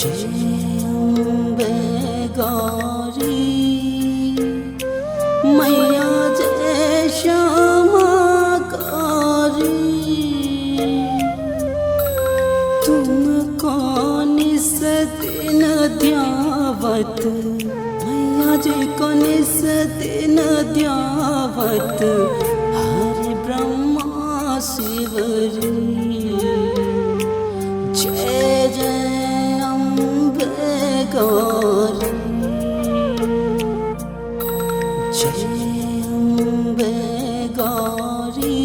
जय अम्बे गौरी मैया जय श्यामा गौरी तुमको निस दिन ध्यावत मैया जय को निस दिन ध्यावत हरि ब्रह्मा शिवरी जय जय अम्बे गौरी जय अम्बे गौरी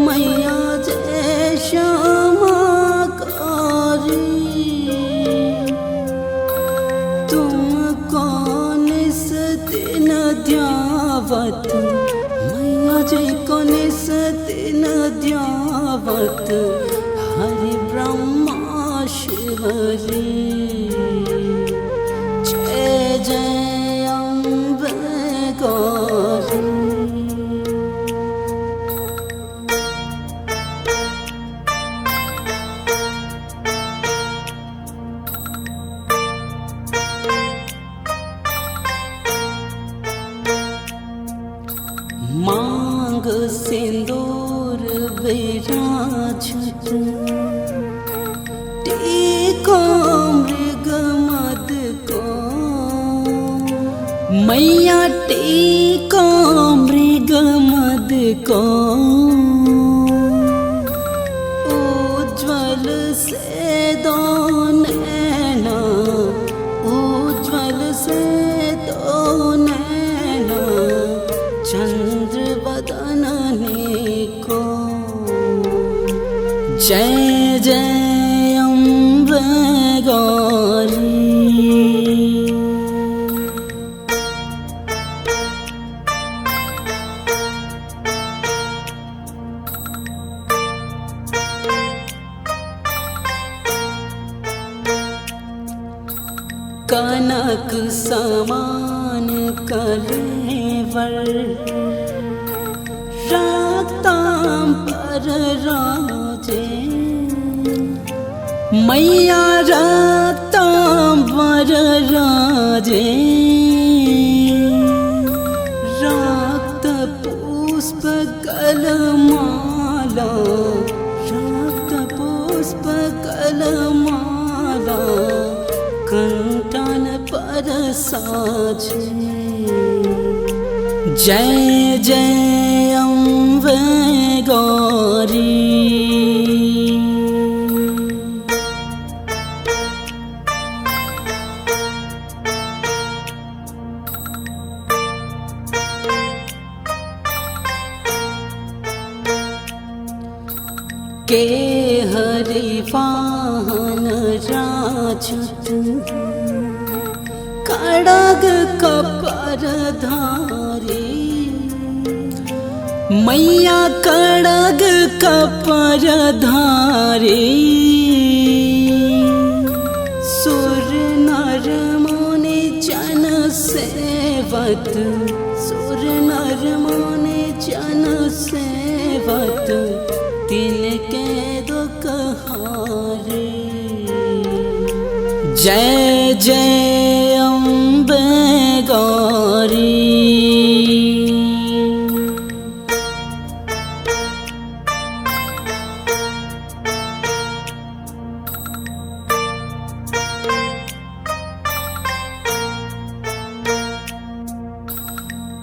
मैया जय श्यामा गौरी तुमको निस दिन ध्यावत मैया जय को निस दिन ध्यावत हरि ब्रह्मा शिवरी जय जय अम्बे गौरी मांग सिंदूर विराजत टीको मृग मद को मैया टीको मृग मद को उज्ज्वल से दो नैना उज्ज्वल से दो नैना चंद्र बदन को जय जय अम्बे गौरी कनक समान कलेवर रक्तांबर राजे मैया रक्तांबर राजे रक्त पुष्प कलमाला रक्त पुष्प कलमाला कंठन पर साजे जय जय अम्बे गौरी के हरि वाहन राजत खड्ग कपर धारी मैया खड्ग कपर धारी सुर नर मुनि जन सेवत सुर नर मुनि जन सेवत तिनके दुख हारे जय जय अम्बे गौरी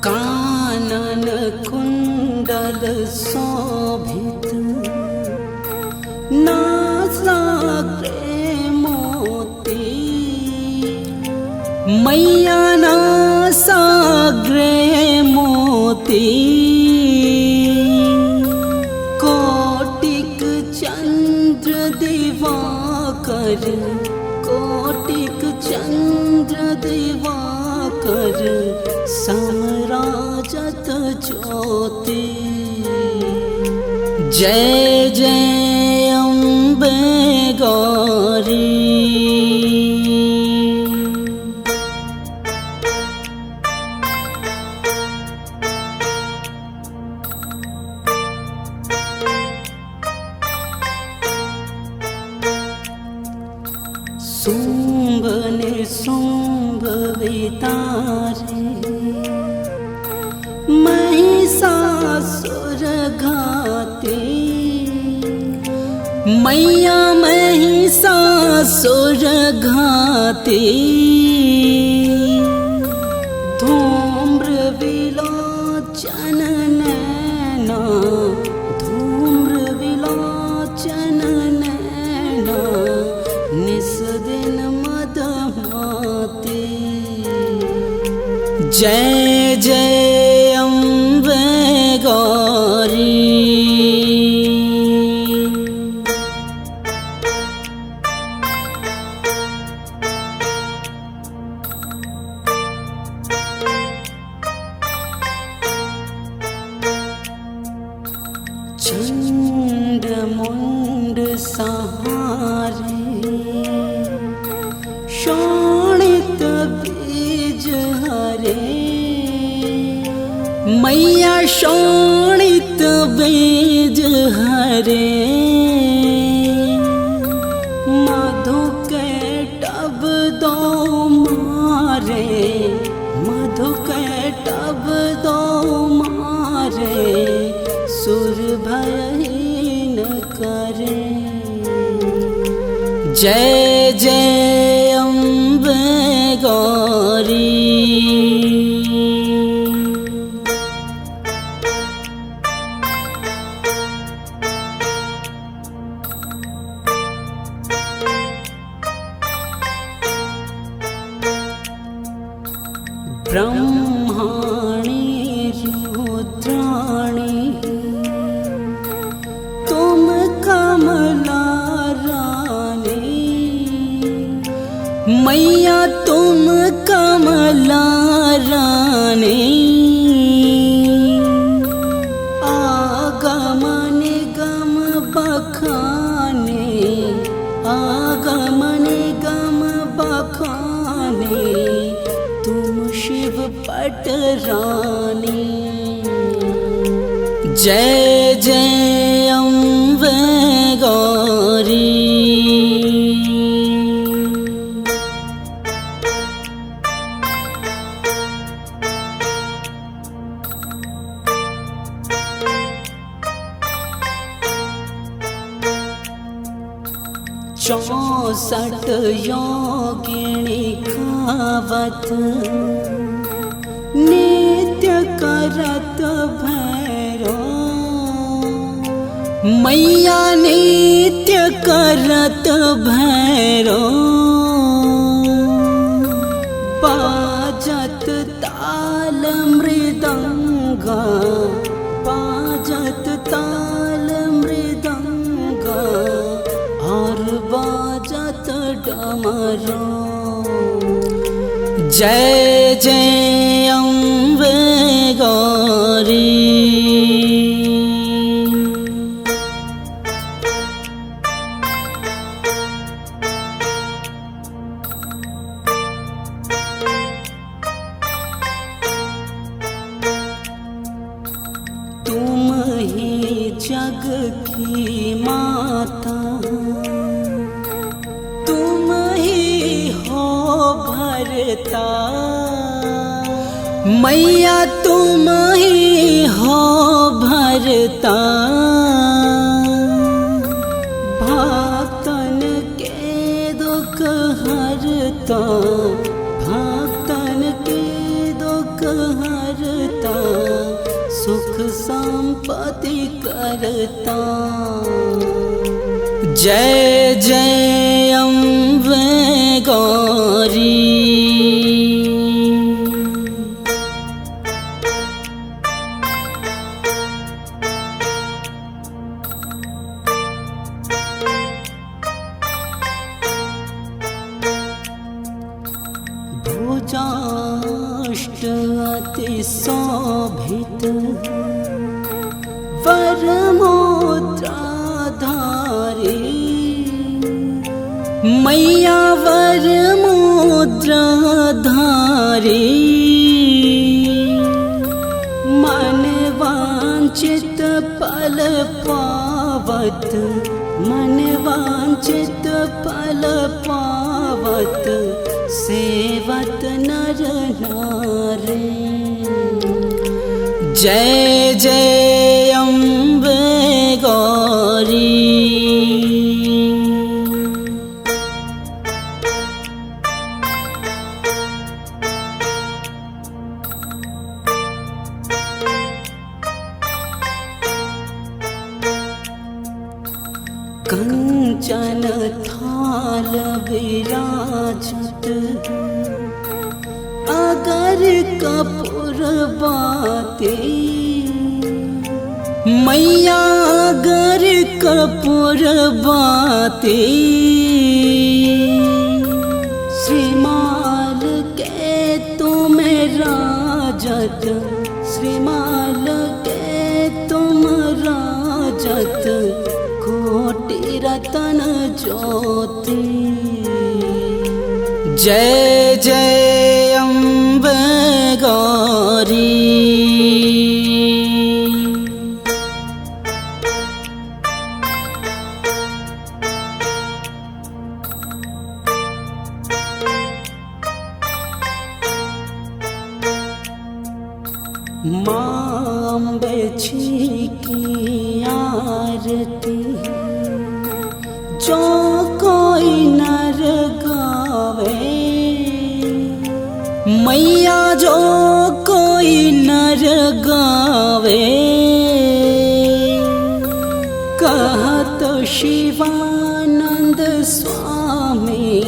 कानन कुंडल शोभित नासाग्रे मोती मैया नासाग्रे मोती कोटिक चंद्र दिवाकर कोटिक चंद्र दिवाकर समराजत ज्योति जय जय अम्बे गौरी शुंभ निशुंभ वितारे, महिषासुर घाते, मैया महिषासुर घाते, धूम्र विलोचन नैना, धूम्र विलोचन नैना, निस दिन मदमाते। जय जय अम्बे गौरी। चंड मुंड सहारे, शोणित बीज हरे, मैया शोणित बीज हरे, मधु के टब दो मारे, मधु के टब दो मारे, सुर भयहीन करे। जय जय अम्बे गौरी। ब्रह्माणी रुद्राणी, तुम कमला रानी, मैया तुम कमला रानी, आगम निगम बखाने, आगम निगम बखाने, तुम शिव पटरानी। जय जय अम्बे गौरी। चौसठ योगिनी खावत, नित्य करत भैरो, मैया नित्य करत भैरो, बाजत ताल मृदंगा, बाजत ताल मृदंगा, और बाजत डमरू। जय जय अम्बे गौरी। तुम ही जग की माता, तुम ही हो भरता, मैया तुम ही हो भरता, भक्तन के दुख हरता, भक्तन के दुख हरता, सुख संपत्ति करता। जय जय अम्बे गौरी। भुजाष्ट अति शोभित, वरमुद्राधारी, मैया वरमुद्राधारी, मन वांछित फल पावत, मन वांछित फल पावत, गावत सेवत नर नारी। जय जय अम्बे गौरी। कंचन थाल विराजत अगर कपूर बाते। मैया अगर कपूर बाते। श्रीमाल के तुम राजत। श्रीमाल के तुम राजत कोटि रतन ज्योति। जय जय अम्बे गौरी। माँ अम्बे छी की आरती जो कोई नर गावे। मैया जो कोई नर गावे। कहत शिवानंद स्वामी।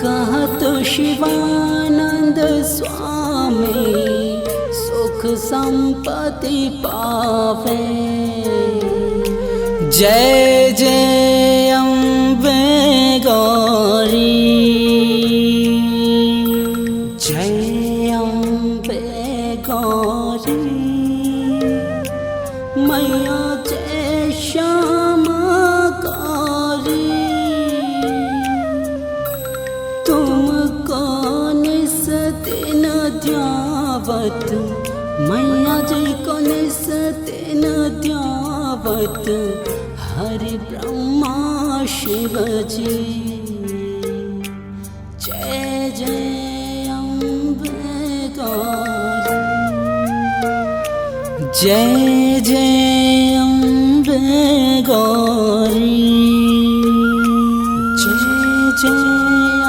कहत शिवानंद स्वामी सुख संपत्ति पावे। जय जय अम्बे गौरी। जय अम्बे गौरी। मैया जय श्यामा गौरी। तुमको निस दिन ध्यावत। मैया जय को निस दिन ध्यावत हरि ब्रह्मा शिव जी। जय जय अम्बे गौरी। जय जय अम्बे गौरी। जय जय